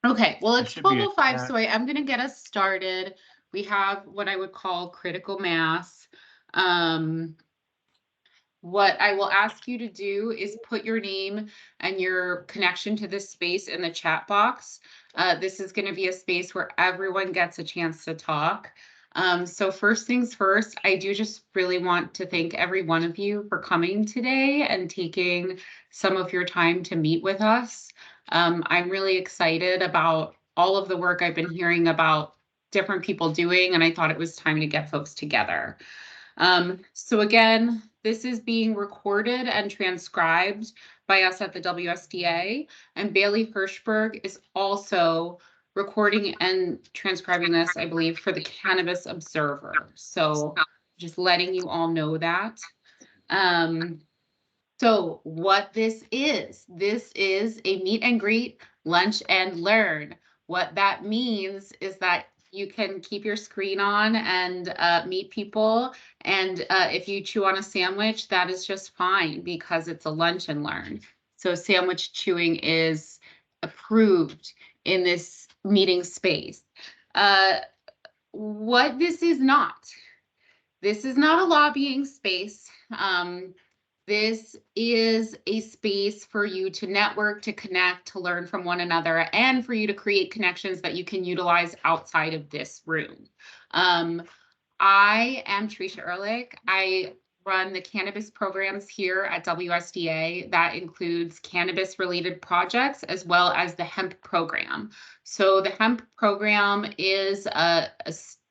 Okay, well, There it's should be a 12:05, chat. so I am going to get us started. We have what I would call critical mass. Um, what I will ask you to do is put your name and your connection to this space in the chat box. This is going to be a space where everyone gets a chance to talk. So first things first, I do just really want to thank every one of you for coming today and taking some of your time to meet with us. I'm really excited about all of the work I've been hearing about different people doing, and I thought it was time to get folks together. So again, this is being recorded and transcribed by us at the WSDA, and Bailey Hirschberg is also recording and transcribing this, I believe, for the Cannabis Observer. So just letting you all know that. Um, so what this is a meet and greet, lunch and learn. What that means is that you can keep your screen on and meet people. And if you chew on a sandwich, that is just fine because it's a lunch and learn. So sandwich chewing is approved in this meeting space. What this is not a lobbying space. This is a space for you to network, to connect, to learn from one another, and for you to create connections that you can utilize outside of this room. I am Tricia Ehrlich. I run the cannabis programs here at WSDA. That includes cannabis-related projects as well as the hemp program. So the hemp program is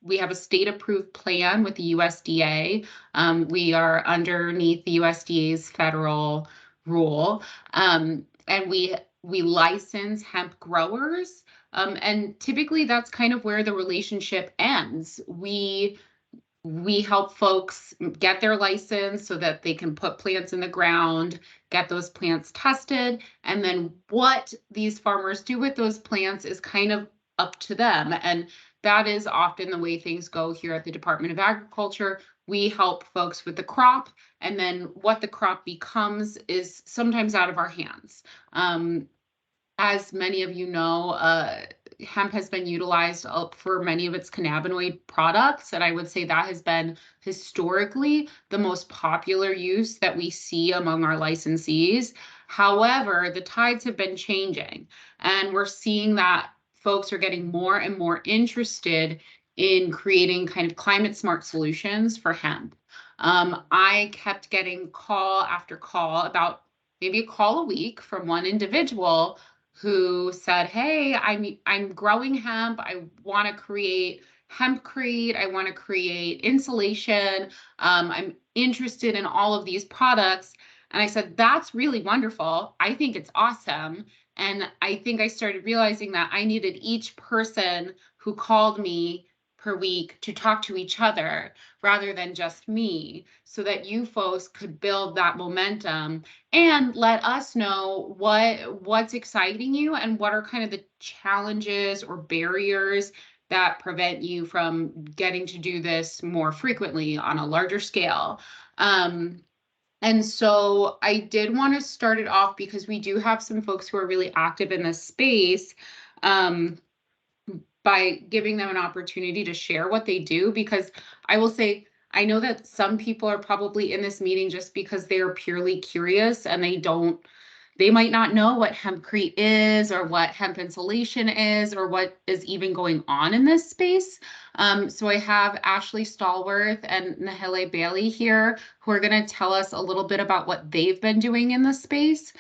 we have a state-approved plan with the USDA. We are underneath the USDA's federal rule, and we license hemp growers. And typically, that's kind of where the relationship ends. We help folks get their license so that they can put plants in the ground, get those plants tested, and then what these farmers do with those plants is kind of up to them. And that is often the way things go here at the Department of Agriculture. We help folks with the crop, and then what the crop becomes is sometimes out of our hands. As many of you know, hemp has been utilized for many of its cannabinoid products, and I would say that has been historically the most popular use that we see among our licensees. However, the tides have been changing, and we're seeing that folks are getting more and more interested in creating kind of climate smart solutions for hemp. I kept getting call after call, about maybe a call a week, from one individual who said, "Hey, I'm growing hemp. I want to create hempcrete. I want to create insulation. I'm interested in all of these products." And I said, "That's really wonderful. I think it's awesome." And I think I started realizing that I needed each person who called me per week to talk to each other rather than just me, so that you folks could build that momentum and let us know what's exciting you and what are kind of the challenges or barriers that prevent you from getting to do this more frequently on a larger scale. And so I did want to start it off because we do have some folks who are really active in this space, by giving them an opportunity to share what they do. Because I will say, I know that some people are probably in this meeting just because they are purely curious and they might not know what hempcrete is or what hemp insulation is or what is even going on in this space. So I have Ashley Stallworth and Nahele Bailey here who are going to tell us a little bit about what they've been doing in this space.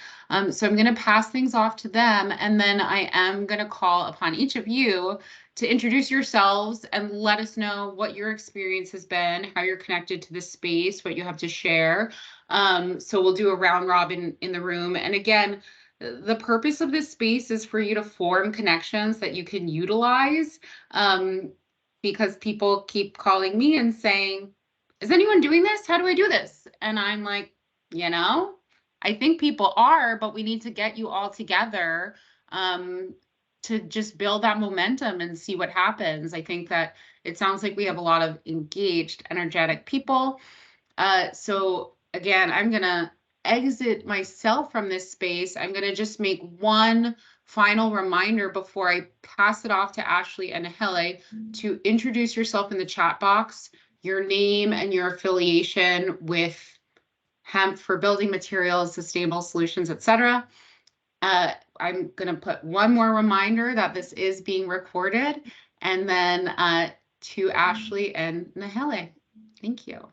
So I'm going to pass things off to them, and then I am going to call upon each of you to introduce yourselves and let us know what your experience has been, how you're connected to this space, what you have to share. So we'll do a round robin in the room. And again, the purpose of this space is for you to form connections that you can utilize, because people keep calling me and saying, "Is anyone doing this? How do I do this?" And I'm like, I think people are, but we need to get you all together to just build that momentum and see what happens. I think that it sounds like we have a lot of engaged, energetic people. So again, I'm going to exit myself from this space. I'm going to just make one final reminder before I pass it off to Ashley and Hele to introduce yourself in the chat box, your name and your affiliation with Hemp for building materials, sustainable solutions, etc. I'm going to put one more reminder that this is being recorded, and then to Ashley and Nahele. Thank you.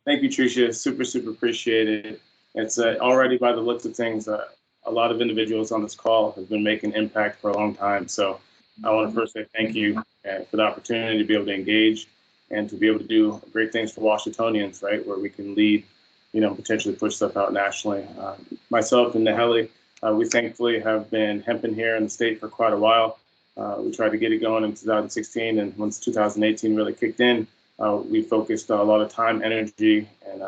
Thank you, Tricia. Super, super appreciate it. It's already, by the looks of things, a lot of individuals on this call have been making impact for a long time. So I want to first say thank you for the opportunity to be able to engage and to be able to do great things for Washingtonians, right, where we can lead, potentially push stuff out nationally. Myself and Nahele, we thankfully have been hemping here in the state for quite a while. We tried to get it going in 2016, and once 2018 really kicked in, we focused a lot of time, energy, and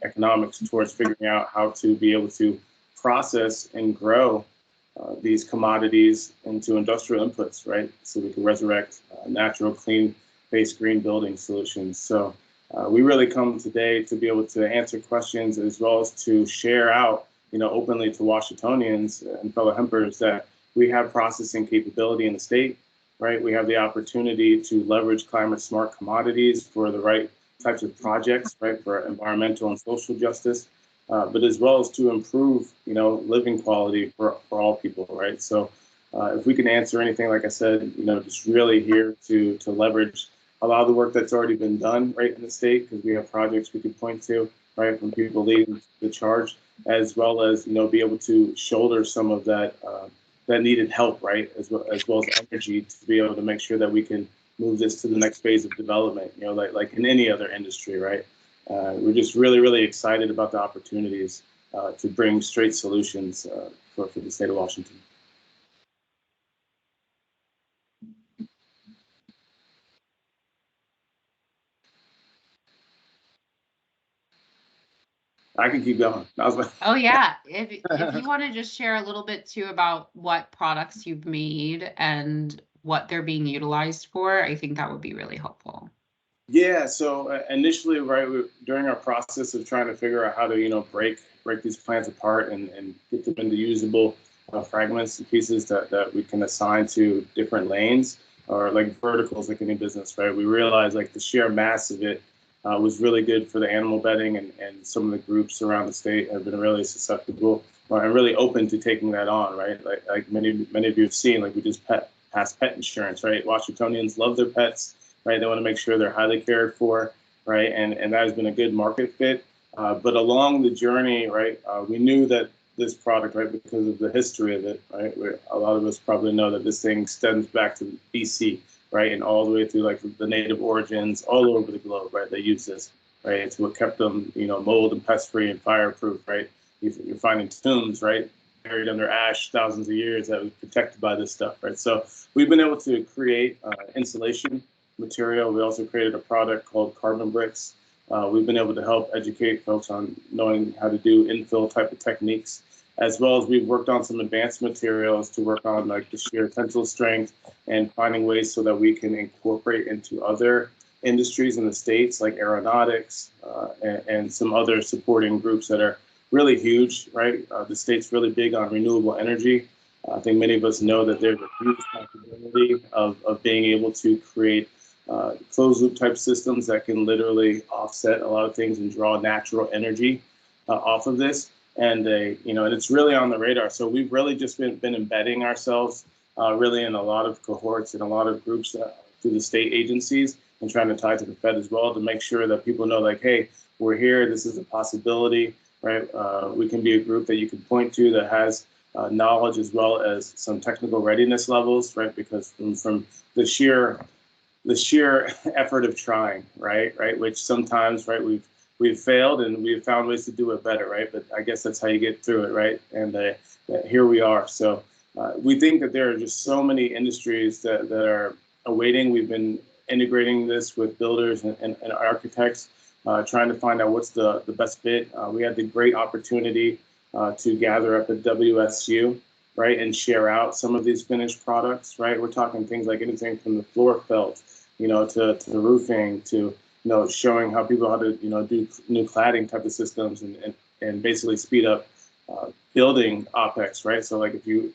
economics towards figuring out how to be able to process and grow these commodities into industrial inputs, right? So we can resurrect natural, clean-based green building solutions. So we really come today to be able to answer questions as well as to share out, openly to Washingtonians and fellow hempers that we have processing capability in the state. Right, we have the opportunity to leverage climate smart commodities for the right types of projects, right, for environmental and social justice, but as well as to improve, living quality for all people, right? So if we can answer anything, like I said, just really here to leverage a lot of the work that's already been done, right, in the state, because we have projects we can point to, right, from people leading the charge, as well as, be able to shoulder some of that that needed help, right, as well as energy to be able to make sure that we can move this to the next phase of development, like in any other industry, right? We're just really, really excited about the opportunities to bring straight solutions for the state of Washington. I can keep going. Oh yeah, if you want to just share a little bit too about what products you've made and what they're being utilized for, I think that would be really helpful. Yeah, so initially, right, during our process of trying to figure out how to, break these plants apart and get them into usable fragments and pieces that we can assign to different lanes or like verticals, like any business, right? We realized like the sheer mass of it was really good for the animal bedding, and some of the groups around the state have been really susceptible and really open to taking that on, right? Like many of you have seen, like we just passed pet insurance, right? Washingtonians love their pets, right? They want to make sure they're highly cared for, right? And that has been a good market fit. But along the journey, right, we knew that this product, right, because of the history of it, right, a lot of us probably know that this thing stems back to BC, right, and all the way through like the native origins all over the globe, right? They use this, right? It's what kept them, mold and pest free and fireproof, right? You're finding tombs, right, buried under ash thousands of years that was protected by this stuff, right? So we've been able to create insulation material. We also created a product called carbon bricks. We've been able to help educate folks on knowing how to do infill type of techniques, as well as we've worked on some advanced materials to work on like the shear tensile strength and finding ways so that we can incorporate into other industries in the States, like aeronautics and some other supporting groups that are really huge, right? The state's really big on renewable energy. I think many of us know that there's a huge possibility of being able to create closed loop type systems that can literally offset a lot of things and draw natural energy off of this. And and it's really on the radar. So we've really just been embedding ourselves really in a lot of cohorts and a lot of groups through the state agencies, and trying to tie to the Fed as well to make sure that people know, like, hey, we're here. This is a possibility, right? We can be a group that you can point to that has knowledge as well as some technical readiness levels, right? Because from the sheer effort of trying, right? Which sometimes, right, we've failed and we've found ways to do it better, right? But I guess that's how you get through it, right? And here we are. So we think that there are just so many industries that are awaiting. We've been integrating this with builders and architects, trying to find out what's the best fit. We had the great opportunity to gather up at WSU, right, and share out some of these finished products, right? We're talking things like anything from the floor felt, to the roofing, to showing how people how to do new cladding type of systems and basically speed up building OpEx, right? So like if you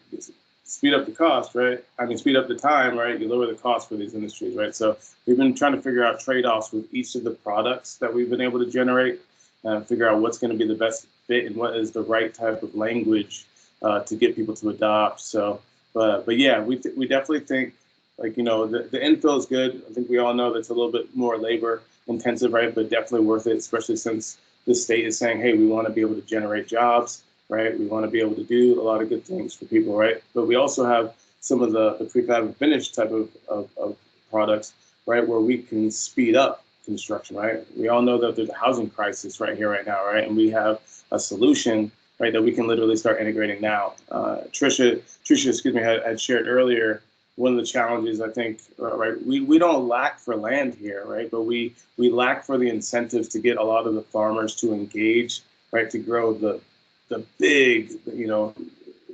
speed up the cost, right? I mean, speed up the time, right? You lower the cost for these industries, right? So we've been trying to figure out trade-offs with each of the products that we've been able to generate and figure out what's going to be the best fit and what is the right type of language to get people to adopt. So, but yeah, we definitely think like, the infill is good. I think we all know that's a little bit more labor intensive, right? But definitely worth it, especially since the state is saying, hey, we want to be able to generate jobs, right? We want to be able to do a lot of good things for people, right? But we also have some of the prefab and finished type of products, right, where we can speed up construction, right? We all know that there's a housing crisis right here, right now, right? And we have a solution, right, that we can literally start integrating now. Tricia, excuse me, had shared earlier one of the challenges, I think, right, we don't lack for land here, right, but we lack for the incentives to get a lot of the farmers to engage, right, to grow the big,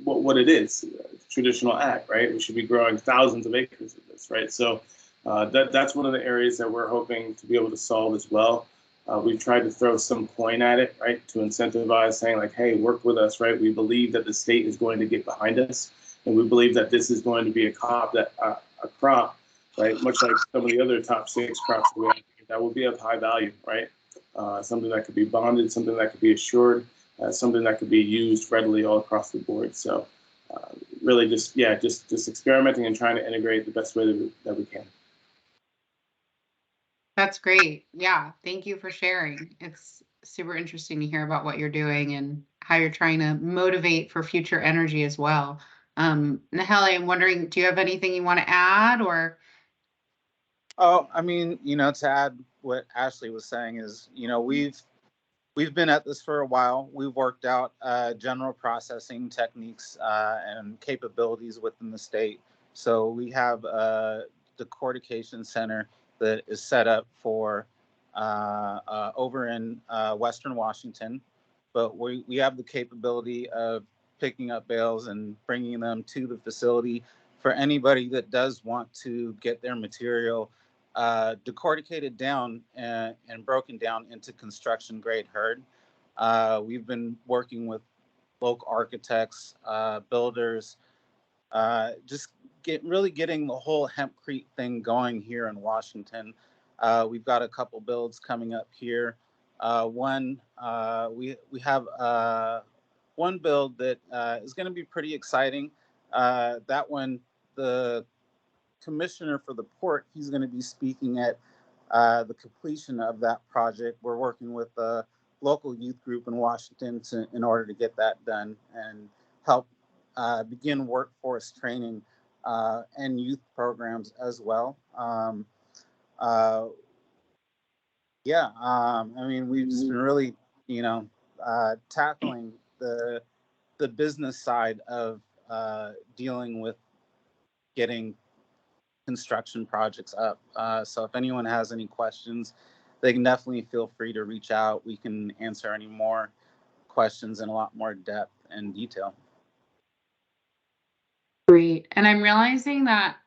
what it is, traditional ag, right? We should be growing thousands of acres of this, right? So that's one of the areas that we're hoping to be able to solve as well. We've tried to throw some coin at it, right, to incentivize, saying like, hey, work with us, right? We believe that the state is going to get behind us, and we believe that this is going to be a crop, right, much like some of the other top 6 crops we have, that will be of high value, right? Something that could be bonded, something that could be assured, something that could be used readily all across the board. So really just experimenting and trying to integrate the best way that we can. That's great. Yeah, thank you for sharing. It's super interesting to hear about what you're doing and how you're trying to motivate for future energy as well. Naheli, I'm wondering, do you have anything you want to add or? Oh, I mean, to add what Ashley was saying is, we've been at this for a while. We've worked out general processing techniques and capabilities within the state. So we have the Cortication Center that is set up for over in Western Washington, but we have the capability of picking up bales and bringing them to the facility for anybody that does want to get their material decorticated down and broken down into construction grade hurd. We've been working with local architects, builders, just getting the whole hempcrete thing going here in Washington. We've got a couple builds coming up here. We have one build that is going to be pretty exciting. That one, the commissioner for the port, he's going to be speaking at the completion of that project. We're working with a local youth group in Washington in order to get that done and help begin workforce training and youth programs as well. I mean, we've just been really, tackling the business side of dealing with getting construction projects up. So if anyone has any questions, they can definitely feel free to reach out. We can answer any more questions in a lot more depth and detail. Great. And I'm realizing that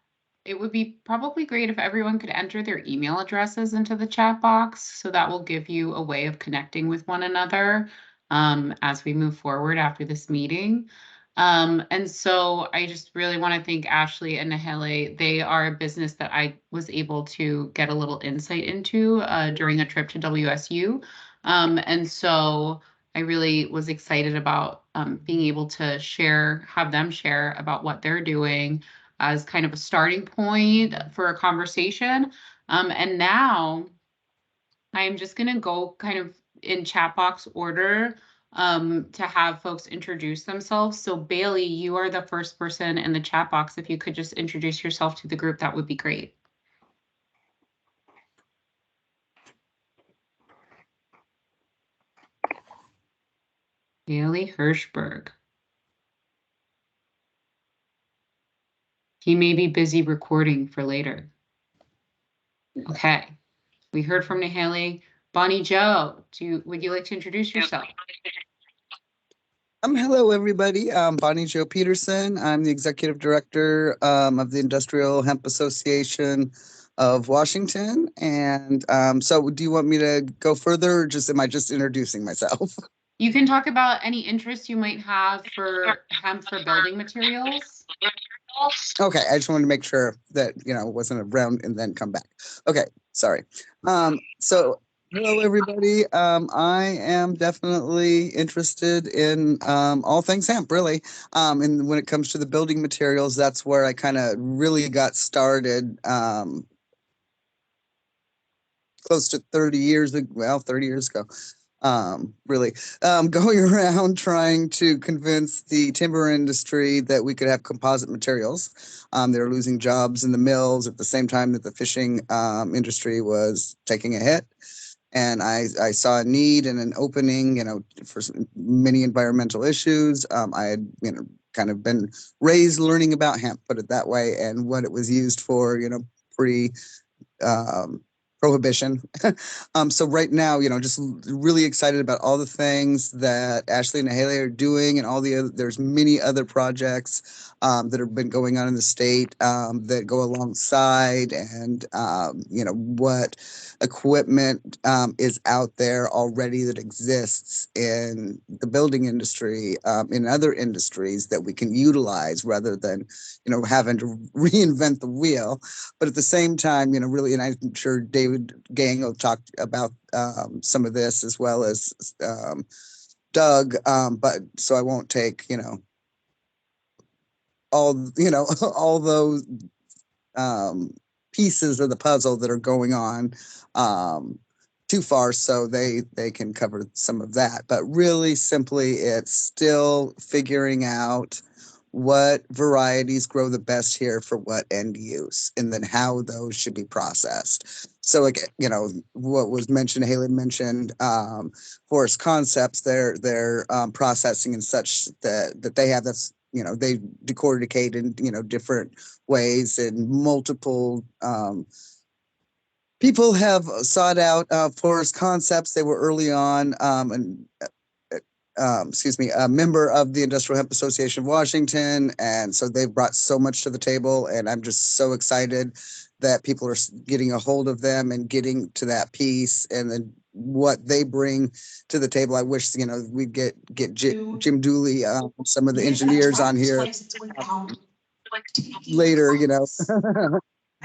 it would be probably great if everyone could enter their email addresses into the chat box. So that will give you a way of connecting with one another as we move forward after this meeting. And so I just really want to thank Ashley and Naheli. They are a business that I was able to get a little insight into during a trip to WSU. And so I really was excited about being able to have them share about what they're doing as kind of a starting point for a conversation. And now I'm just going to go kind of in chat box order to have folks introduce themselves. So Bailey, you are the first person in the chat box. If you could just introduce yourself to the group, that would be great. Bailey Hirschberg. He may be busy recording for later. Okay. We heard from Naheli. Bonnie Joe, would you like to introduce yourself? Hello, everybody. I'm Bonnie Joe Peterson. I'm the Executive Director of the Industrial Hemp Association of Washington. And so do you want me to go further, or just am I just introducing myself? You can talk about any interest you might have for hemp for building materials. Okay, I just wanted to make sure that, you know, it wasn't around and then come back. Okay, sorry. So hello, everybody. I am definitely interested in all things hemp, really. And when it comes to the building materials, that's where I kind of really got started close to 30 years ago, well, 30 years ago. Really going around trying to convince the timber industry that we could have composite materials. They're losing jobs in the mills at the same time that the fishing industry was taking a hit. And I saw a need and an opening, you know, for many environmental issues. I had, you know, kind of been raised learning about hemp, put it that way, and what it was used for, you know, pre prohibition. So right now, you know, just really excited about all the things that Ashley and Haley are doing, and all the other, there's many other projects that have been going on in the state that go alongside, and you know, what equipment is out there already that exists in the building industry, in other industries that we can utilize rather than, you know, having to reinvent the wheel. But at the same time, you know, really, and I'm sure David Gang will talk about some of this, as well as Doug. But so I won't take, you know, all, you know, all those pieces of the puzzle that are going on too far, so they can cover some of that. But really simply, it's still figuring out what varieties grow the best here for what end use, and then how those should be processed. So again, you know, what was mentioned, Haley mentioned, Forest Concepts, their processing and such that they have, that's, you know, they decorticate in, you know, different ways, and multiple people have sought out Forest Concepts. They were early on, and excuse me, a member of the Industrial Hemp Association of Washington. And so they've brought so much to the table, and I'm just so excited that people are getting a hold of them and getting to that piece, and then what they bring to the table. I wish, you know, we'd get Jim Dooley, some of the engineers on here later, you know.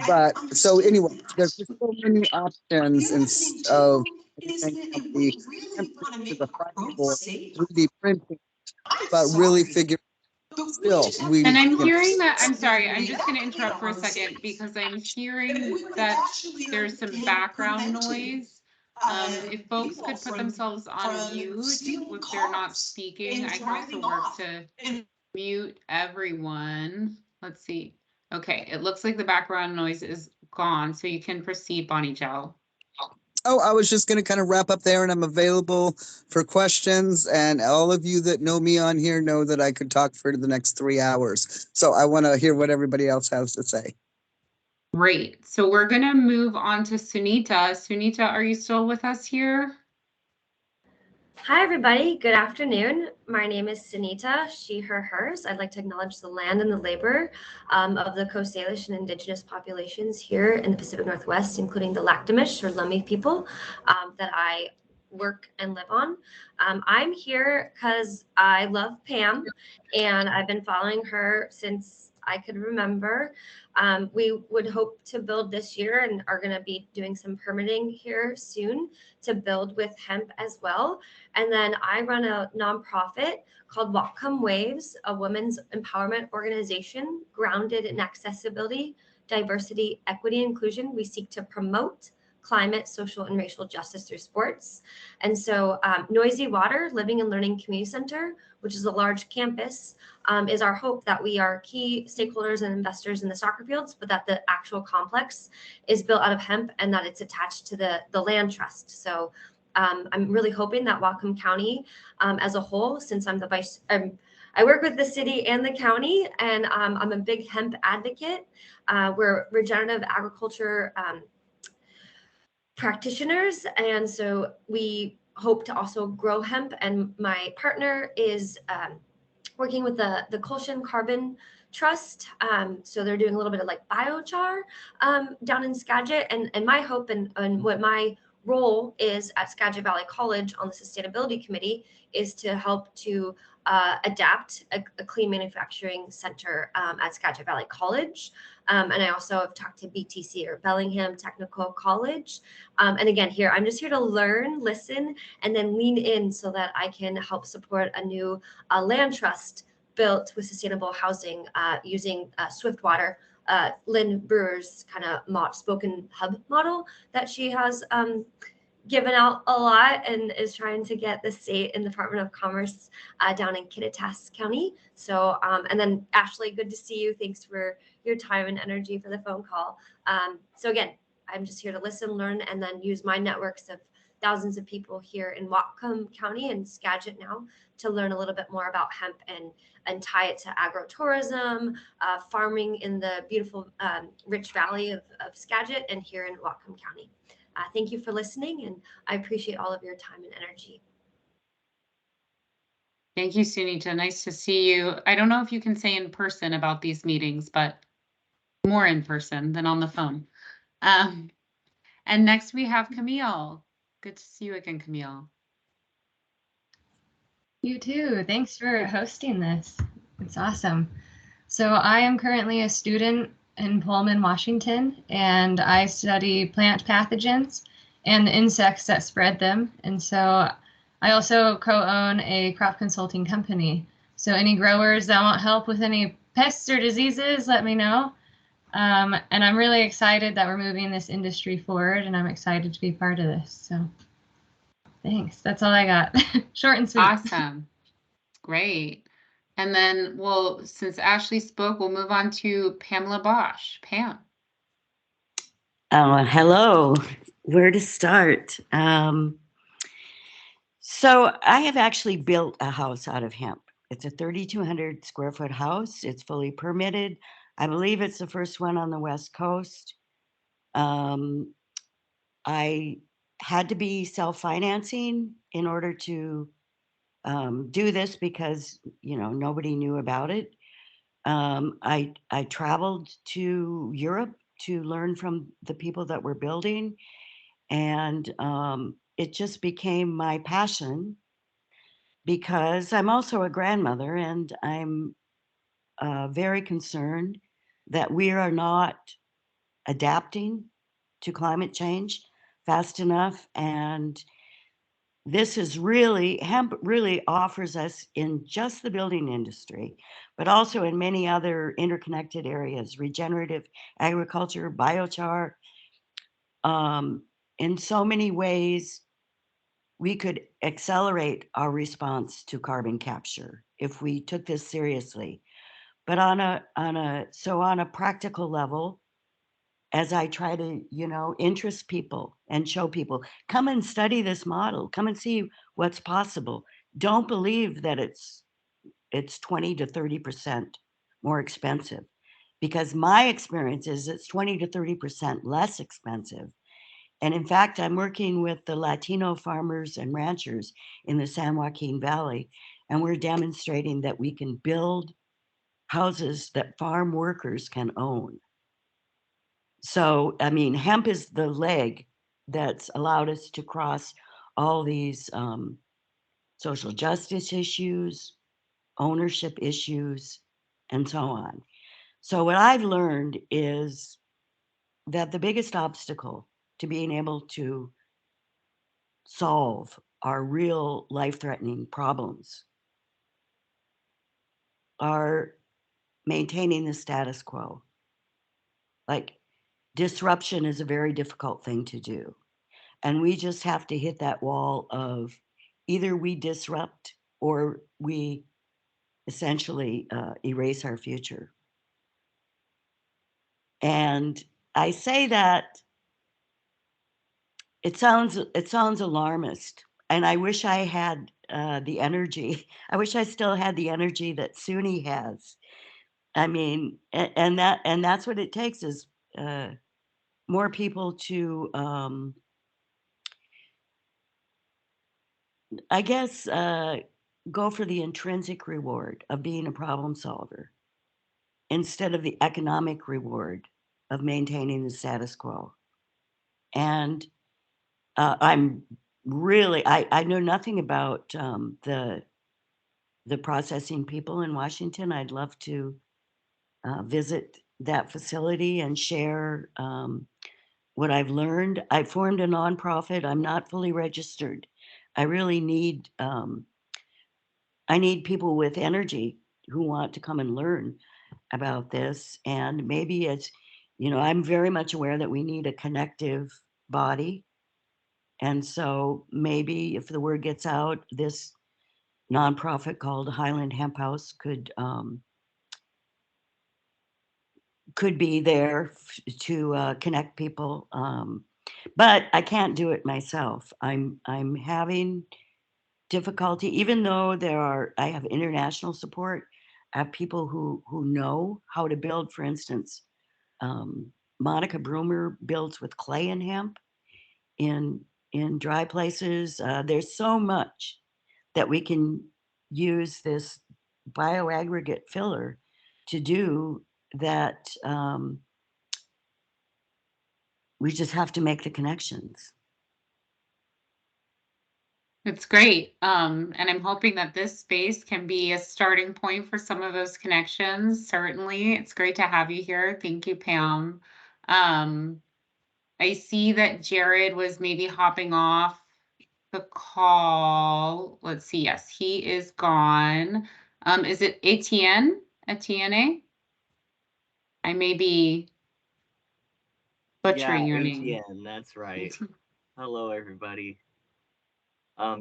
But so anyway, there's just so many options, and so everything from the hemp to the fiber board, 3D printing, but really figure still we, And I'm you know, hearing that, I'm sorry, I'm just going to interrupt for a second, because I'm hearing that there's some background noise. If folks could put themselves on mute if they're not speaking, I can also work to mute everyone. Let's see. Okay, it looks like the background noise is gone, so you can proceed, Bonnie Jo. Oh, I was just going to kind of wrap up there, and I'm available for questions. And all of you that know me on here know that I could talk for the next 3 hours. So I want to hear what everybody else has to say. Great. So we're going to move on to Sunita. Sunita, are you still with us here? Hi, everybody. Good afternoon. My name is Sunita, she, her, hers. I'd like to acknowledge the land and the labor of the Coast Salish and Indigenous populations here in the Pacific Northwest, including the Laktamish or Lummi people that I work and live on. I'm here because I love Pam, and I've been following her since I could remember. We would hope to build this year and are going to be doing some permitting here soon to build with hemp as well. And then I run a nonprofit called Walk Come Waves, a women's empowerment organization grounded in accessibility, diversity, equity, inclusion. We seek to promote climate, social, and racial justice through sports. And so Noisy Water Living and Learning Community Center, which is a large campus, is our hope that we are key stakeholders and investors in the soccer fields, but that the actual complex is built out of hemp and that it's attached to the land trust. So I'm really hoping that Whatcom County as a whole, since I'm the vice, I work with the city and the county, and I'm a big hemp advocate. We're regenerative agriculture practitioners, and so we hope to also grow hemp. And my partner is working with the Colshan Carbon Trust. So they're doing a little bit of like biochar down in Skagit. And my hope and what my role is at Skagit Valley College on the Sustainability Committee is to help to adapt a clean manufacturing center at Skagit Valley College. And I also have talked to BTC, or Bellingham Technical College. And again, here, I'm just here to learn, listen, and then lean in so that I can help support a new land trust built with sustainable housing using Swiftwater, Lynn Brewer's kind of spoken hub model that she has given out a lot and is trying to get the state and Department of Commerce down in Kittitas County. So, and then Ashley, good to see you. Thanks for your time and energy for the phone call. So again, I'm just here to listen, learn, and then use my networks of thousands of people here in Whatcom County and Skagit now to learn a little bit more about hemp and tie it to agrotourism, farming in the beautiful rich valley of Skagit and here in Whatcom County. Thank you for listening, and I appreciate all of your time and energy. Thank you, Sunita. Nice to see you. I don't know if you can say in person about these meetings, but more in person than on the phone. And next we have Camille. Good to see you again, Camille. You too. Thanks for hosting this. It's awesome. So I am currently a student in Pullman, Washington, and I study plant pathogens and the insects that spread them. And so I also co-own a crop consulting company. So any growers that want help with any pests or diseases, let me know. And I'm really excited that we're moving this industry forward, and I'm excited to be part of this. So thanks. That's all I got. Short and sweet. Awesome. Great. And then, well, since Ashley spoke, we'll move on to Pamela Bosch. Pam. Hello. Where to start? So I have actually built a house out of hemp. It's a 3,200 square foot house. It's fully permitted. I believe it's the first one on the West Coast. I had to be self-financing in order to do this because, you know, nobody knew about it. I traveled to Europe to learn from the people that were building, and it just became my passion because I'm also a grandmother, and I'm very concerned that we are not adapting to climate change fast enough. And this is really, hemp really offers us in just the building industry, but also in many other interconnected areas, regenerative agriculture, biochar. In so many ways, we could accelerate our response to carbon capture if we took this seriously. But on a practical level, as I try to, you know, interest people and show people, come and study this model, come and see what's possible. Don't believe that it's 20 to 30% more expensive, because my experience is it's 20 to 30% less expensive. And in fact, I'm working with the Latino farmers and ranchers in the San Joaquin Valley, and we're demonstrating that we can build houses that farm workers can own. So, I mean, hemp is the leg that's allowed us to cross all these social justice issues, ownership issues, and so on. So what I've learned is that the biggest obstacle to being able to solve our real life-threatening problems are maintaining the status quo. Like, disruption is a very difficult thing to do. And we just have to hit that wall of either we disrupt or we essentially erase our future. And I say that it sounds alarmist, and I wish I had the energy. I wish I still had the energy that Suni has. I mean, and that's what it takes is more people to, I guess, go for the intrinsic reward of being a problem solver instead of the economic reward of maintaining the status quo. And I'm really, I know nothing about the processing people in Washington. I'd love to visit that facility and share what I've learned. I formed a nonprofit. I'm not fully registered. I really need, I need people with energy who want to come and learn about this. And maybe it's, you know, I'm very much aware that we need a connective body. And so maybe if the word gets out, this nonprofit called Highland Hemp House could be there to connect people. But I can't do it myself. I'm having difficulty, even though I have international support. I have people who know how to build. For instance, Monica Broomer builds with clay and hemp in dry places. There's so much that we can use this bioaggregate filler to do that. We just have to make the connections. It's great. And I'm hoping that this space can be a starting point for some of those connections. Certainly. It's great to have you here. Thank you, Pam. I see that Jared was maybe hopping off the call. Let's see. Yes, he is gone. Is it Etienne at TNA? I may be butchering your name. ATN, that's right. Hello, everybody.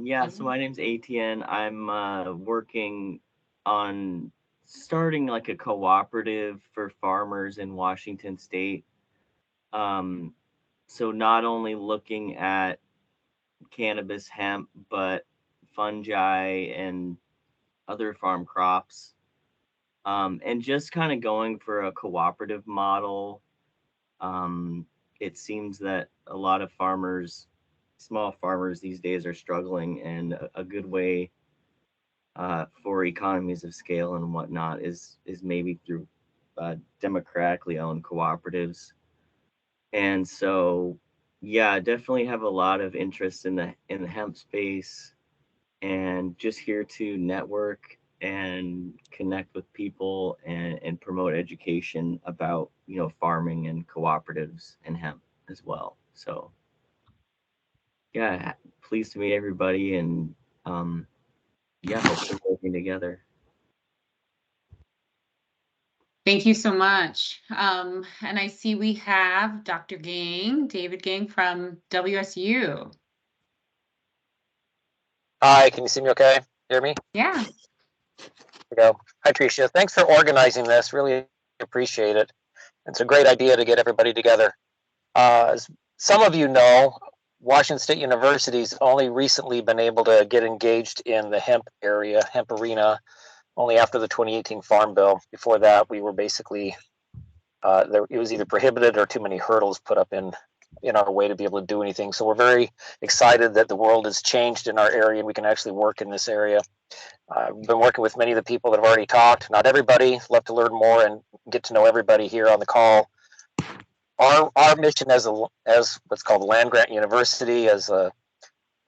Yeah, so my name's ATN. I'm working on starting like a cooperative for farmers in Washington State. So not only looking at cannabis, hemp, but fungi and other farm crops. And just kind of going for a cooperative model. It seems that a lot of farmers, small farmers these days, are struggling, and a good way for economies of scale and whatnot is maybe through democratically owned cooperatives. And so, yeah, definitely have a lot of interest in the hemp space, and just here to network and connect with people and promote education about, you know, farming and cooperatives and hemp as well. So yeah, pleased to meet everybody, and yeah, hopefully working together. Thank you so much. And I see we have Dr. Gang, David Gang from WSU. Hi, can you see me okay? Hear me? Yeah. There we go. Hi, Tricia. Thanks for organizing this. Really appreciate it. It's a great idea to get everybody together. As some of you know, Washington State University's only recently been able to get engaged in the hemp area, hemp arena, only after the 2018 Farm Bill. Before that, we were basically, it was either prohibited or too many hurdles put up in our way to be able to do anything. So we're very excited that the world has changed in our area and we can actually work in this area. I've been working with many of the people that have already talked. Not everybody. Love to learn more and get to know everybody here on the call. Our mission as what's called Land Grant University,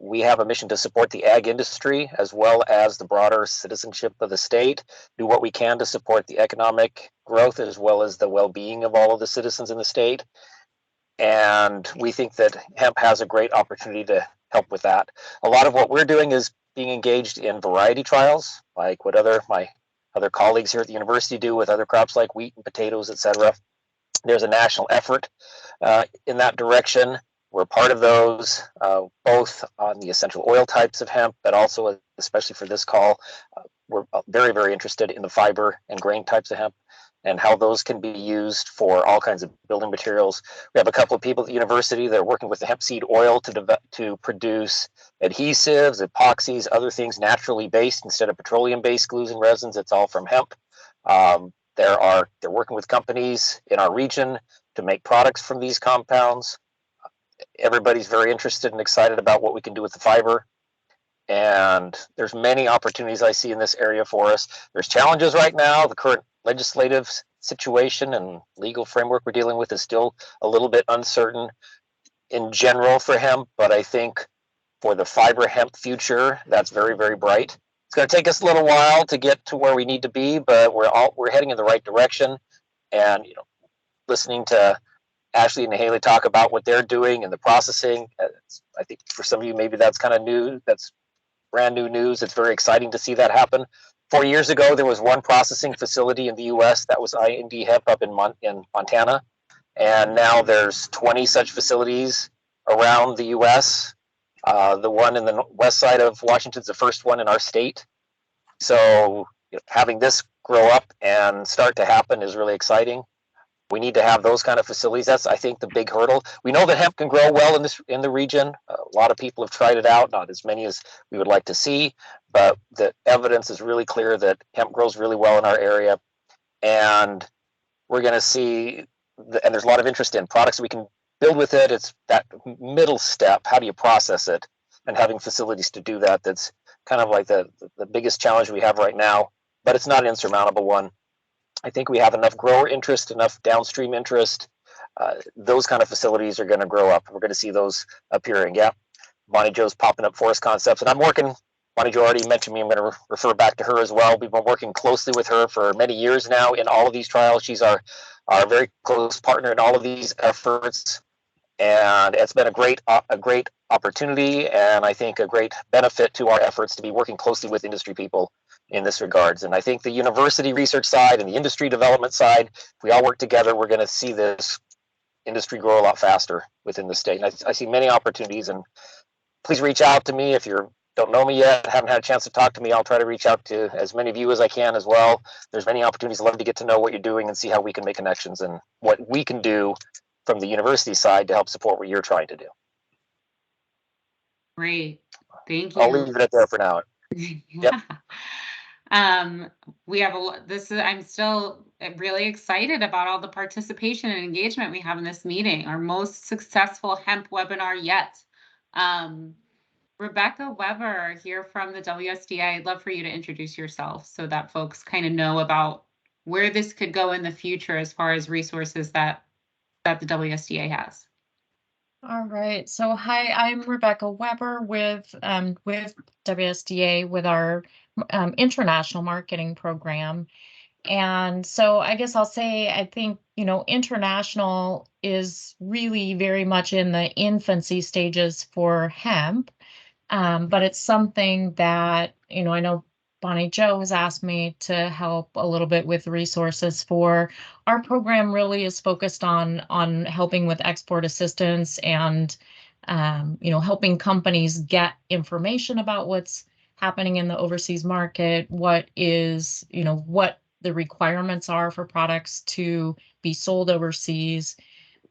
we have a mission to support the ag industry as well as the broader citizenship of the state, do what we can to support the economic growth as well as the well-being of all of the citizens in the state. And we think that hemp has a great opportunity to help with that. A lot of what we're doing is being engaged in variety trials, like what my other colleagues here at the university do with other crops like wheat and potatoes, etc. There's a national effort in that direction. We're part of those, both on the essential oil types of hemp, but also, especially for this call, we're very, very interested in the fiber and grain types of hemp and how those can be used for all kinds of building materials. We have a couple of people at the university that are working with the hemp seed oil to produce adhesives, epoxies, other things naturally based instead of petroleum-based glues and resins. It's all from hemp. They're working with companies in our region to make products from these compounds. Everybody's very interested and excited about what we can do with the fiber. And there's many opportunities I see in this area for us. There's challenges right now. The current legislative situation and legal framework we're dealing with is still a little bit uncertain in general for hemp, but I think for the fiber hemp future, that's very, very bright. It's going to take us a little while to get to where we need to be, but we're heading in the right direction. And listening to Ashley and Haley talk about what they're doing and the processing, I think for some of you maybe that's kind of new. That's brand new news. It's very exciting to see that happen. 4 years ago, there was one processing facility in the U.S. that was IND Hemp up in Montana, and now there's 20 such facilities around the U.S. The one in the west side of Washington is the first one in our state. So having this grow up and start to happen is really exciting. We need to have those kind of facilities. That's, I think, the big hurdle. We know that hemp can grow well in the region. A lot of people have tried it out, not as many as we would like to see, but the evidence is really clear that hemp grows really well in our area. And we're going to see, and there's a lot of interest in products we can build with it. It's that middle step. How do you process it? And having facilities to do that, that's kind of like the biggest challenge we have right now, but it's not an insurmountable one. I think we have enough grower interest, enough downstream interest. Those kind of facilities are going to grow up. We're going to see those appearing. Yeah, Bonnie Jo's popping up Forest Concepts, and I'm working. Bonnie Jo already mentioned me. I'm going to refer back to her as well. We've been working closely with her for many years now in all of these trials. She's our very close partner in all of these efforts, and it's been a great opportunity, and I think a great benefit to our efforts to be working closely with industry people in this regards. And I think the university research side and the industry development side, if we all work together, we're going to see this industry grow a lot faster within the state. And I see many opportunities, and please reach out to me if you don't know me yet, haven't had a chance to talk to me. I'll try to reach out to as many of you as I can as well. There's many opportunities. I'd love to get to know what you're doing and see how we can make connections and what we can do from the university side to help support what you're trying to do. Great. Thank you. I'll leave it there for now. Yeah. We have I'm still really excited about all the participation and engagement we have in this meeting, our most successful hemp webinar yet. Rebecca Weber here from the WSDA. I'd love for you to introduce yourself so that folks kind of know about where this could go in the future as far as resources that the WSDA has. All right. So hi, I'm Rebecca Weber with WSDA with our international marketing program. And so I guess I'll say, I think, international is really very much in the infancy stages for hemp. But it's something that, I know Bonnie Jo has asked me to help a little bit with resources for. Our program really is focused on helping with export assistance and, helping companies get information about what's happening in the overseas market, what the requirements are for products to be sold overseas.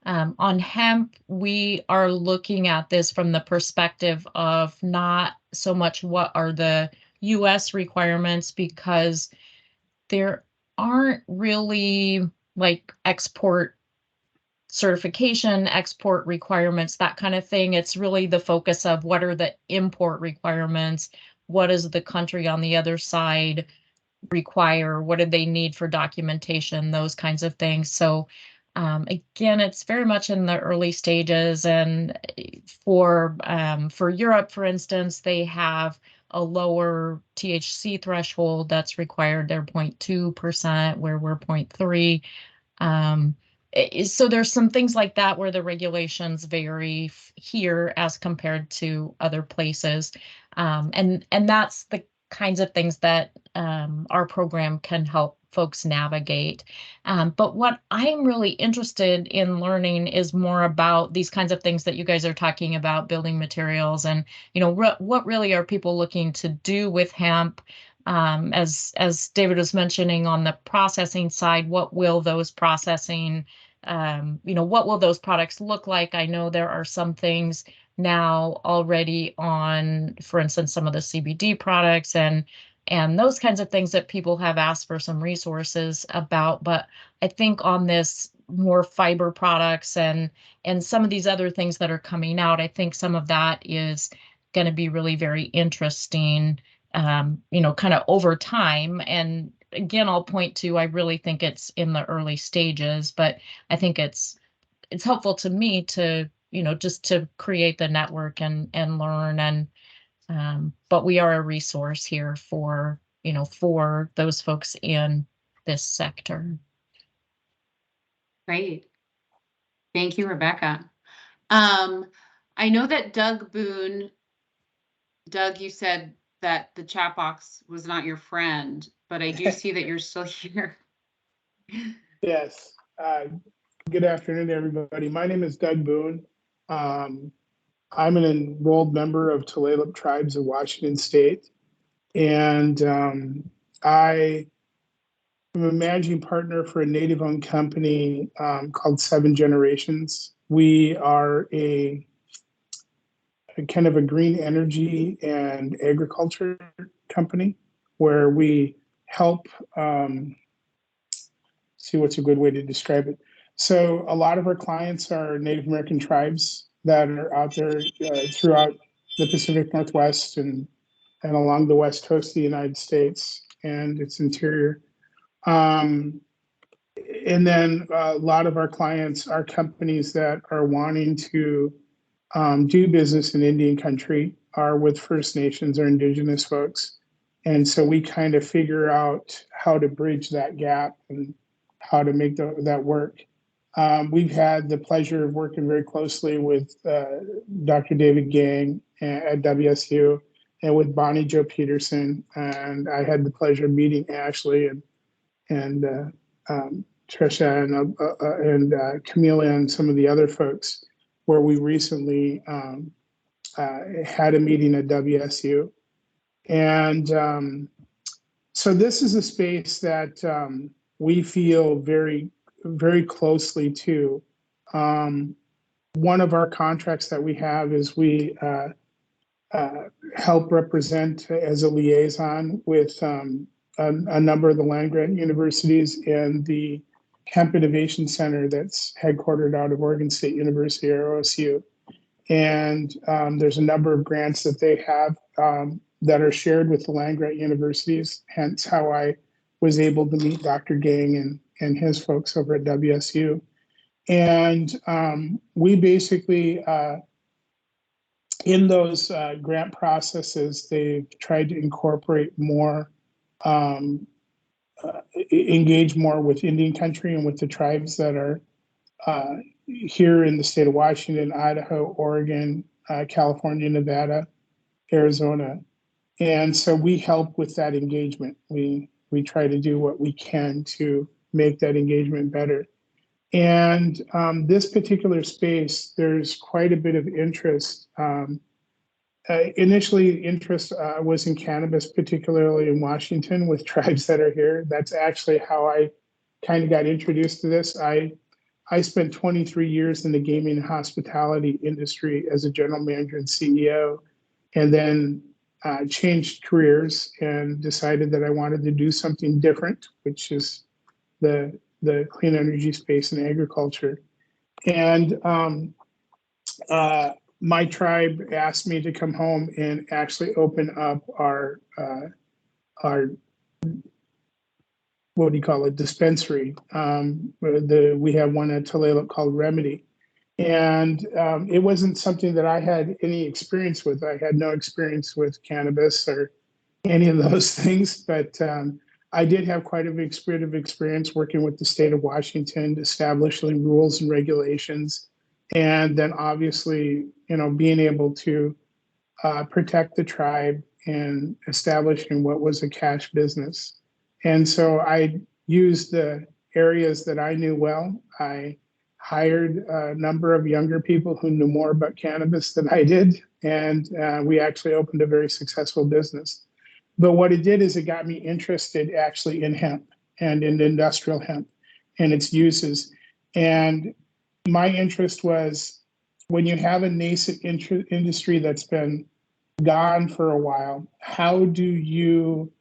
On hemp, we are looking at this from the perspective of not so much what are the U.S. requirements, because there aren't really like export certification, export requirements, that kind of thing. It's really the focus of what are the import requirements, what does the country on the other side require, what do they need for documentation, those kinds of things. So again, it's very much in the early stages, and for Europe, for instance, they have a lower THC threshold that's required. They're 0.2%, where we're 0.3. So there's some things like that where the regulations vary here as compared to other places, and that's the kinds of things that our program can help folks navigate. But what I'm really interested in learning is more about these kinds of things that you guys are talking about, building materials, and what really are people looking to do with hemp? As David was mentioning on the processing side, what will those processing, what will those products look like? I know there are some things now already on, for instance, some of the CBD products and those kinds of things that people have asked for some resources about. But I think on this more fiber products and some of these other things that are coming out, I think some of that is going to be really very interesting, kind of over time. And again, I'll point to, I really think it's in the early stages, but I think it's helpful to me to, just to create the network and learn. And but we are a resource here for, for those folks in this sector. Great. Thank you, Rebecca. I know that Doug, you said that the chat box was not your friend, but I do see that you're still here. Yes. Good afternoon, everybody. My name is Doug Boone. I'm an enrolled member of Tulalip Tribes of Washington State, and I am a managing partner for a Native-owned company called 7 Generations. We are a kind of a green energy and agriculture company where we help, see what's a good way to describe it. So a lot of our clients are Native American tribes that are out there throughout the Pacific Northwest and along the west coast of the United States and its interior. And then a lot of our clients are companies that are wanting to do business in Indian country, are with First Nations or Indigenous folks. And so we kind of figure out how to bridge that gap and how to make that work. We've had the pleasure of working very closely with Dr. David Gang at WSU and with Bonnie Jo Peterson. And I had the pleasure of meeting Ashley and Trisha and Camila and some of the other folks, where we recently had a meeting at WSU. And so this is a space that we feel very, very closely to. One of our contracts that we have is we help represent as a liaison with a number of the land-grant universities and the Hemp Innovation Center that's headquartered out of Oregon State University, or OSU. And there's a number of grants that they have that are shared with the land-grant universities, hence how I was able to meet Dr. Gang and his folks over at WSU. And we basically, in those grant processes, they've tried to incorporate more, engage more with Indian country and with the tribes that are here in the state of Washington, Idaho, Oregon, California, Nevada, Arizona. And so we help with that engagement. We try to do what we can to make that engagement better. And this particular space, there's quite a bit of interest. Initially, interest was in cannabis, particularly in Washington with tribes that are here. That's actually how I kind of got introduced to this. I spent 23 years in the gaming and hospitality industry as a general manager and CEO, and then changed careers and decided that I wanted to do something different, which is the clean energy space and agriculture. And my tribe asked me to come home and actually open up our what do you call it, dispensary. We have one at Tulalip called Remedy. And it wasn't something that I had any experience with. I had no experience with cannabis or any of those things, but I did have quite a bit of experience working with the state of Washington, establishing rules and regulations, and then obviously, being able to protect the tribe and establishing what was a cash business. And so I used the areas that I knew well. I hired a number of younger people who knew more about cannabis than I did, and we actually opened a very successful business. But what it did is it got me interested actually in hemp and in industrial hemp and its uses. And my interest was, when you have a nascent industry that's been gone for a while, how do you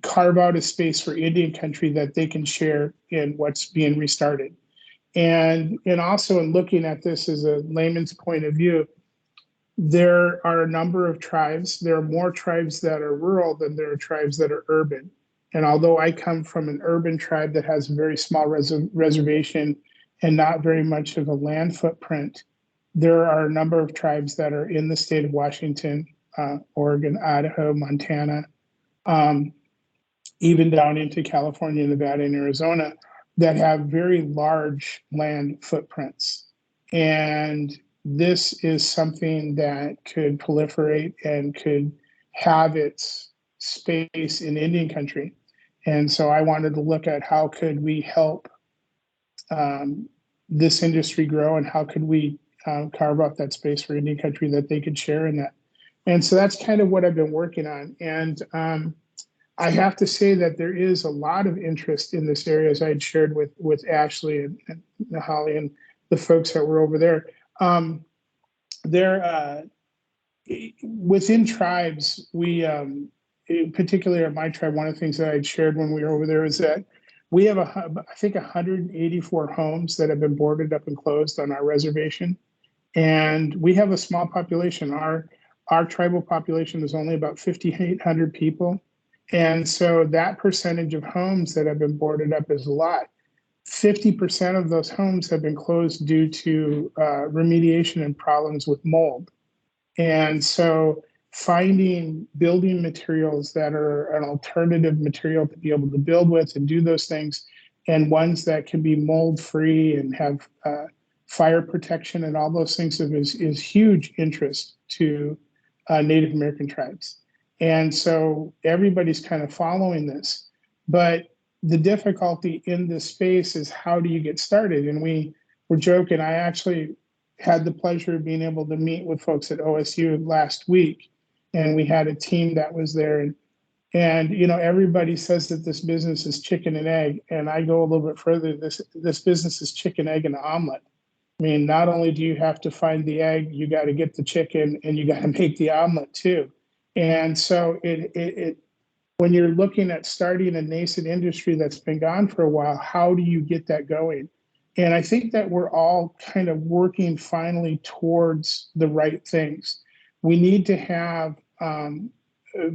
carve out a space for Indian country that they can share in what's being restarted? And also in looking at this as a layman's point of view, there are a number of tribes. There are more tribes that are rural than there are tribes that are urban. And although I come from an urban tribe that has a very small reservation and not very much of a land footprint, there are a number of tribes that are in the state of Washington, Oregon, Idaho, Montana, even down into California, Nevada, and Arizona, that have very large land footprints. And this is something that could proliferate and could have its space in Indian country. And so I wanted to look at how could we help this industry grow, and how could we carve out that space for Indian country that they could share in that. And so that's kind of what I've been working on. And I have to say that there is a lot of interest in this area, as I had shared with Ashley and Holly and the folks that were over there. Within tribes, we, particularly at my tribe, one of the things that I had shared when we were over there is that we have, I think, 184 homes that have been boarded up and closed on our reservation. And we have a small population. Our tribal population is only about 5,800 people. And so that percentage of homes that have been boarded up is a lot. 50% of those homes have been closed due to remediation and problems with mold. And so finding building materials that are an alternative material to be able to build with and do those things, and ones that can be mold free and have fire protection and all those things is huge interest to Native American tribes. And so everybody's kind of following this. But the difficulty in this space is, how do you get started? And we were joking. I actually had the pleasure of being able to meet with folks at OSU last week, and we had a team that was there. And you know, everybody says that this business is chicken and egg, and I go a little bit further. This business is chicken, egg, and omelet. I mean, not only do you have to find the egg, you got to get the chicken, and you got to make the omelet too. And so when you're looking at starting a nascent industry that's been gone for a while, how do you get that going? And I think that we're all kind of working finally towards the right things. We need to have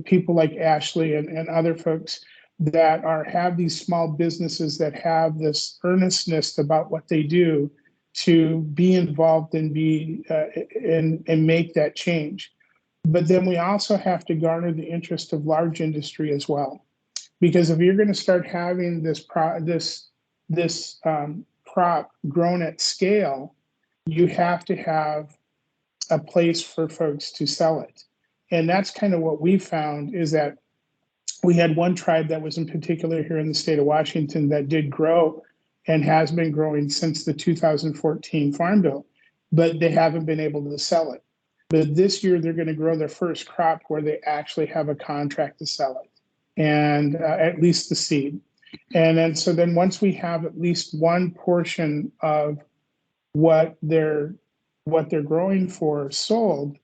people like Ashley and other folks that have these small businesses that have this earnestness about what they do, to be involved and and make that change. But then we also have to garner the interest of large industry as well, because if you're going to start having this crop grown at scale, you have to have a place for folks to sell it. And that's kind of what we found, is that we had one tribe that was in particular here in the state of Washington that did grow and has been growing since the 2014 Farm Bill, but they haven't been able to sell it. But this year they're going to grow their first crop where they actually have a contract to sell it, and at least the seed. And then once we have at least one portion of what they're growing for sold,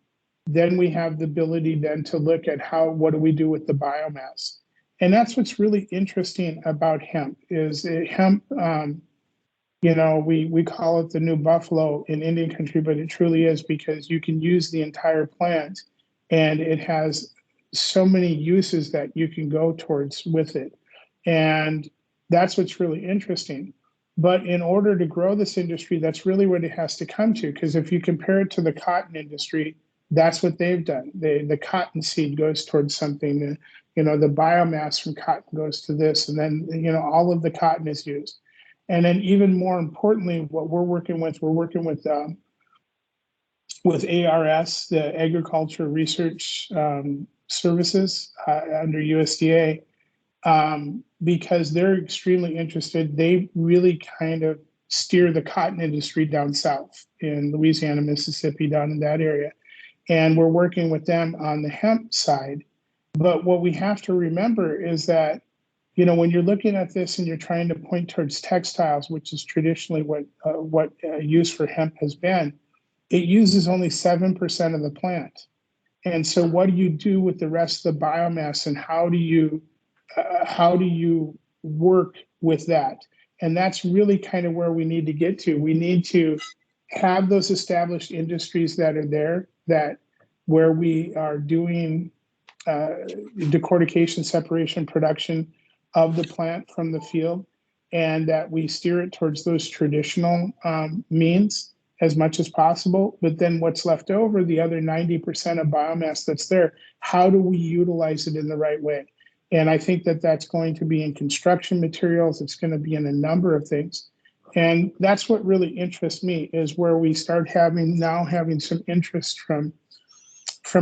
then we have the ability then to look at what do we do with the biomass. And that's what's really interesting about hemp, is hemp, we call it the new buffalo in Indian country, but it truly is, because you can use the entire plant and it has so many uses that you can go towards with it. And that's what's really interesting. But in order to grow this industry, that's really what it has to come to. Because if you compare it to the cotton industry, that's what they've done. The cotton seed goes towards something, the biomass from cotton goes to this, and then, all of the cotton is used. And then even more importantly, what we're working with ARS, the Agriculture Research Services under USDA, because they're extremely interested. They really kind of steer the cotton industry down south in Louisiana, Mississippi, down in that area. And we're working with them on the hemp side. But what we have to remember is that, when you're looking at this and you're trying to point towards textiles, which is traditionally what use for hemp has been, it uses only 7% of the plant. And so what do you do with the rest of the biomass, and how do you work with that? And that's really kind of where we need to get to. We need to have those established industries that are there, that where we are doing decortication, separation, production of the plant from the field, and that we steer it towards those traditional means as much as possible. But then what's left over, the other 90% of biomass that's there, how do we utilize it in the right way? And I think that that's going to be in construction materials. It's going to be in a number of things. And that's what really interests me, is where we start having some interest from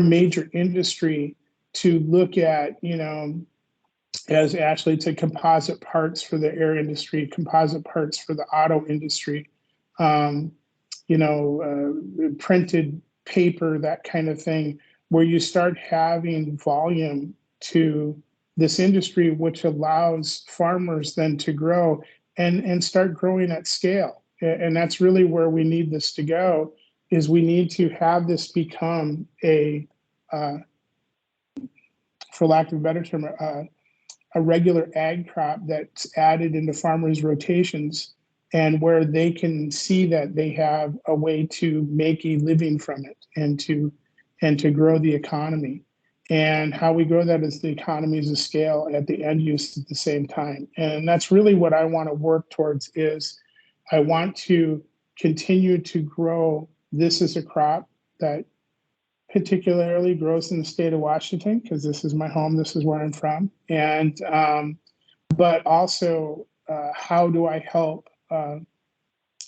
major industry to look at, as Ashley said, composite parts for the air industry, composite parts for the auto industry, printed paper, that kind of thing, where you start having volume to this industry, which allows farmers then to grow and start growing at scale. And that's really where we need this to go, is we need to have this become a, for lack of a better term, a regular ag crop that's added into farmers' rotations, and where they can see that they have a way to make a living from it and to grow the economy. And how we grow that is the economies of scale at the end use at the same time. And that's really what I want to work towards, is I want to continue to grow this as a crop that particularly grows in the state of Washington, because this is my home, this is where I'm from. And but also, how do I help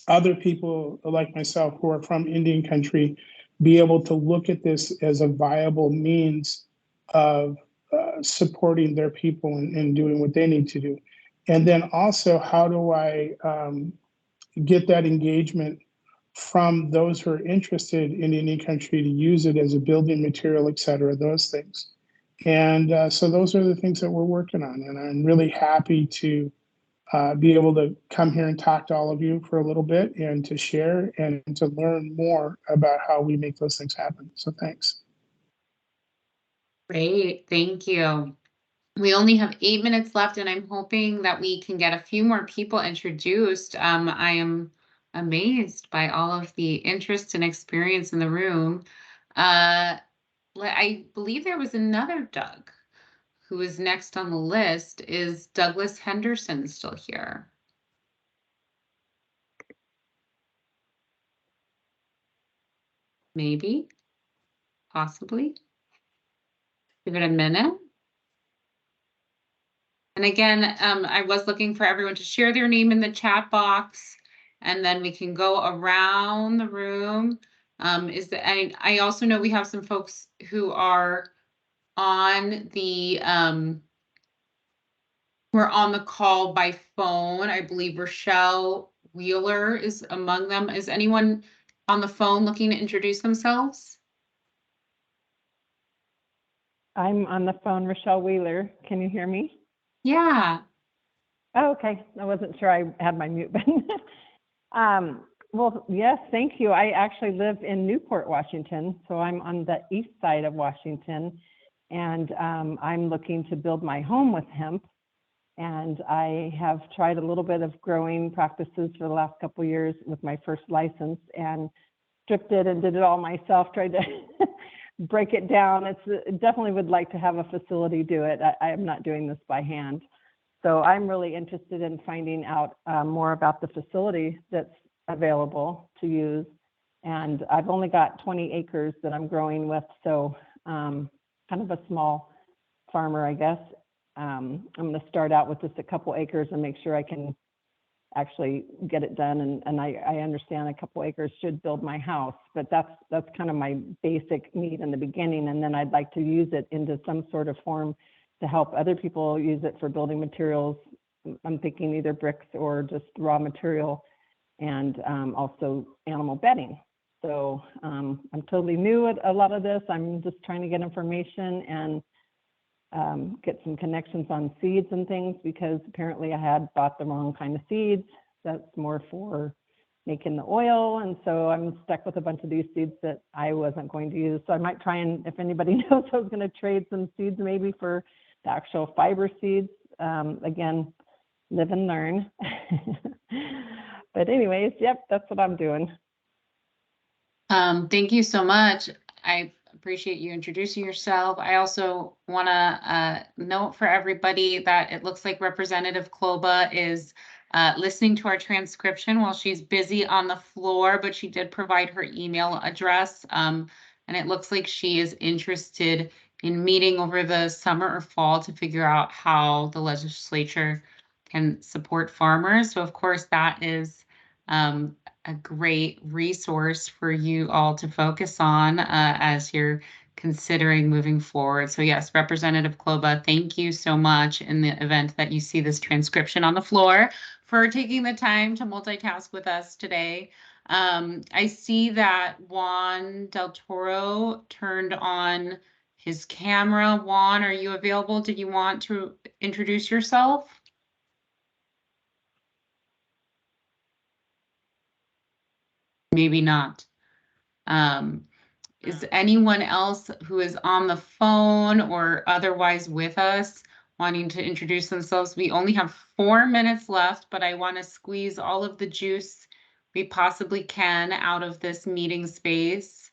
other people like myself who are from Indian country be able to look at this as a viable means of supporting their people and doing what they need to do? And then also, how do I get that engagement from those who are interested in Indian country to use it as a building material, et cetera, those things. And so those are the things that we're working on. And I'm really happy to be able to come here and talk to all of you for a little bit, and to share and to learn more about how we make those things happen. So thanks. Great, thank you. We only have 8 minutes left, and I'm hoping that we can get a few more people introduced. I am amazed by all of the interest and experience in the room. I believe there was another Doug who is next on the list. Is Douglas Henderson still here? Maybe, possibly. Give it a minute. And again, I was looking for everyone to share their name in the chat box, and then we can go around the room. I also know we have some folks who are on the we're on the call by phone. I believe Rochelle Wheeler is among them. Is anyone on the phone looking to introduce themselves? I'm on the phone, Rochelle Wheeler. Can you hear me? Yeah. Oh, okay. I wasn't sure I had my mute button. Well, yes, thank you. I actually live in Newport, Washington, so I'm on the east side of Washington, and I'm looking to build my home with hemp. And I have tried a little bit of growing practices for the last couple of years with my first license, and stripped it and did it all myself, tried to break it down. Definitely would like to have a facility do it. I am not doing this by hand. So I'm really interested in finding out more about the facility that's available to use. And I've only got 20 acres that I'm growing with, so kind of a small farmer, I guess. I'm going to start out with just a couple acres and make sure I can actually get it done. And I understand a couple acres should build my house, but that's kind of my basic need in the beginning. And then I'd like to use it into some sort of form to help other people use it for building materials. I'm thinking either bricks or just raw material, and also animal bedding. So I'm totally new at a lot of this. I'm just trying to get information and get some connections on seeds and things, because apparently I had bought the wrong kind of seeds. That's more for making the oil. And so I'm stuck with a bunch of these seeds that I wasn't going to use. So I might try, and if anybody knows, I was going to trade some seeds maybe for the actual fiber seeds. Again, live and learn. But anyways, yep, that's what I'm doing. Thank you so much. I appreciate you introducing yourself. I also want to note for everybody that it looks like Representative Kloba is listening to our transcription while she's busy on the floor, but she did provide her email address. And it looks like she is interested in meeting over the summer or fall to figure out how the legislature can support farmers. So of course that is a great resource for you all to focus on as you're considering moving forward. So yes, Representative Kloba, thank you so much in the event that you see this transcription on the floor for taking the time to multitask with us today. I see that Juan Del Toro turned on his camera. Juan, are you available? Did you want to introduce yourself? Maybe not. Is anyone else who is on the phone or otherwise with us wanting to introduce themselves? We only have 4 minutes left, but I want to squeeze all of the juice we possibly can out of this meeting space.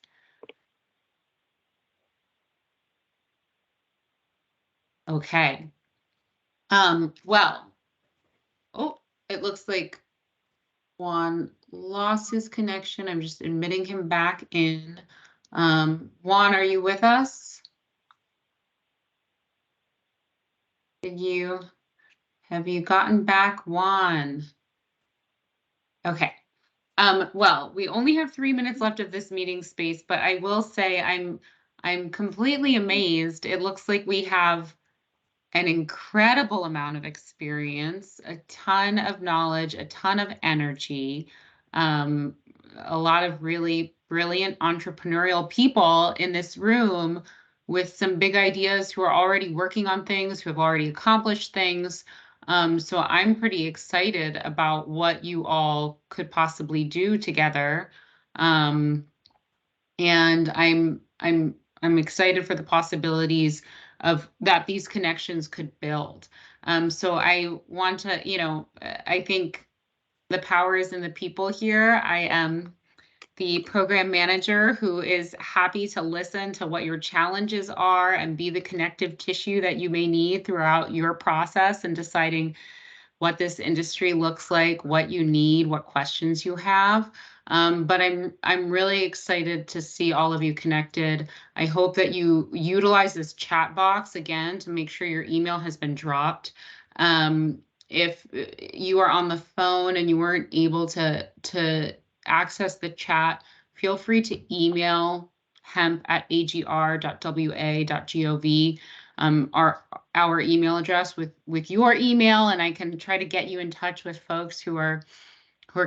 Okay. Well, oh, it looks like Juan lost his connection. I'm just admitting him back in. Juan, are you with us? Have you gotten back, Juan? Okay. Well, we only have 3 minutes left of this meeting space, but I will say I'm completely amazed. It looks like we have an incredible amount of experience, a ton of knowledge, a ton of energy, a lot of really brilliant entrepreneurial people in this room with some big ideas who are already working on things, who have already accomplished things. So I'm pretty excited about what you all could possibly do together. And I'm excited for the possibilities of that these connections could build. So I want to, I think the power is in the people here. I am the program manager who is happy to listen to what your challenges are and be the connective tissue that you may need throughout your process and deciding what this industry looks like, what you need, what questions you have. But I'm really excited to see all of you connected. I hope that you utilize this chat box again to make sure your email has been dropped. If you are on the phone and you weren't able to access the chat, feel free to email hemp@agr.wa.gov. Our email address with your email, and I can try to get you in touch with folks who are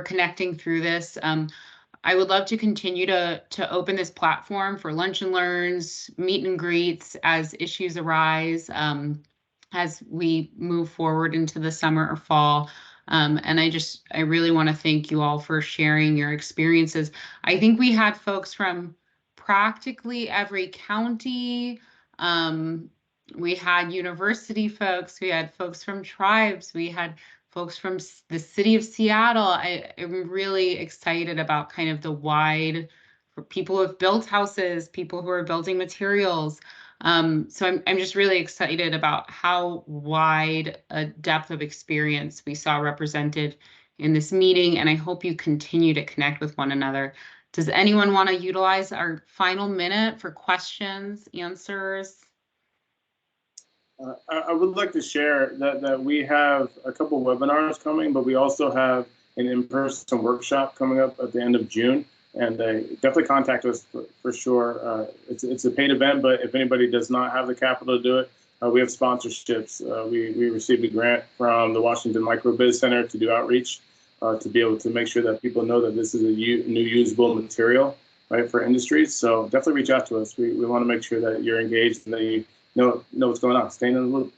connecting through this. I would love to continue to open this platform for lunch and learns, meet and greets as issues arise, as we move forward into the summer or fall. And I really want to thank you all for sharing your experiences. I think we had folks from practically every county. We had university folks, we had folks from tribes, we had folks from the city of Seattle. I am really excited about kind of the wide, for people who have built houses, people who are building materials. So I'm just really excited about how wide a depth of experience we saw represented in this meeting, and I hope you continue to connect with one another. Does anyone want to utilize our final minute for questions, answers? I would like to share that we have a couple webinars coming, but we also have an in-person workshop coming up at the end of June. And definitely contact us for sure. It's a paid event, but if anybody does not have the capital to do it, we have sponsorships. We received a grant from the Washington Micro Biz Center to do outreach, to be able to make sure that people know that this is a new usable material, right, for industries. So definitely reach out to us. We want to make sure that you're engaged and that you know what's going on. Staying in the loop.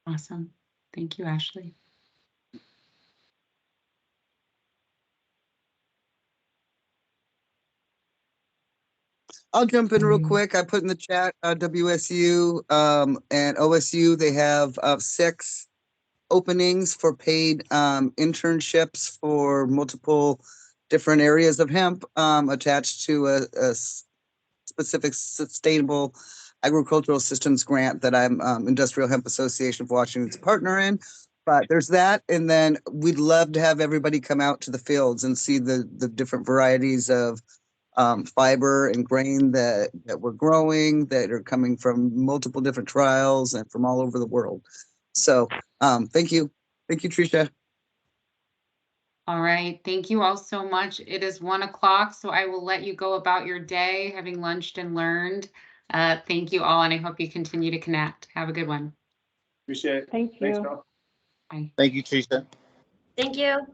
Awesome. Thank you, Ashley. I'll jump in real quick. I put in the chat WSU and OSU. They have 6 openings for paid internships for multiple different areas of hemp attached to a specific sustainable agricultural systems grant that I'm Industrial Hemp Association of Washington's partner in. But there's that, and then we'd love to have everybody come out to the fields and see the different varieties of fiber and grain that we're growing that are coming from multiple different trials and from all over the world. So thank you, Tricia. All right, thank you all so much. It is 1 o'clock, so I will let you go about your day, having lunched and learned. Thank you all, and I hope you continue to connect. Have a good one. Appreciate it. Thank Thanks, you. y'all. Bye. Thank you, Tricia. Thank you.